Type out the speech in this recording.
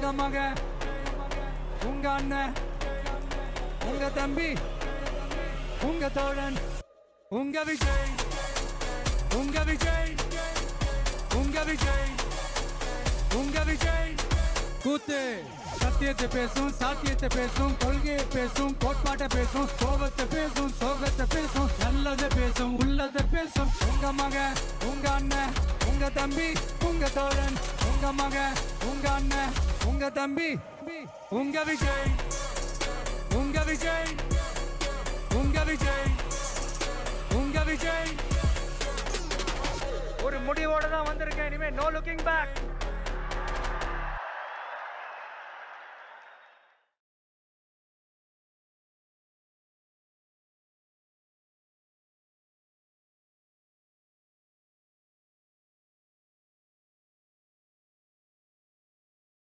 உங்க மகன், உங்க அண்ணன், உங்க தம்பி, உங்க தோழன், உங்க விஜய், உங்க விஜய், உங்க விஜய், உங்க விஜய். கூத்து சத்தியத்தை பேசும், சாத்தியத்தை பேசும், கொள்கையை பேசும், கோட்பாட்டை பேசும், கோபத்தை பேசும், சோகத்தை பேசும், நல்லதை பேசும், உள்ளதை பேசும். உங்க மகன், உங்க அண்ணன், உங்க தம்பி, உங்க தோழன், உங்க மகன், உங்க அண்ணன், உங்க தம்பி, உங்க விஜய், உங்க விஜய், உங்க விஜய், உங்க விஜய். ஒரு முடிவோட தான் வந்திருக்கேன். இனிமே நோ லுக்கிங் பேக்.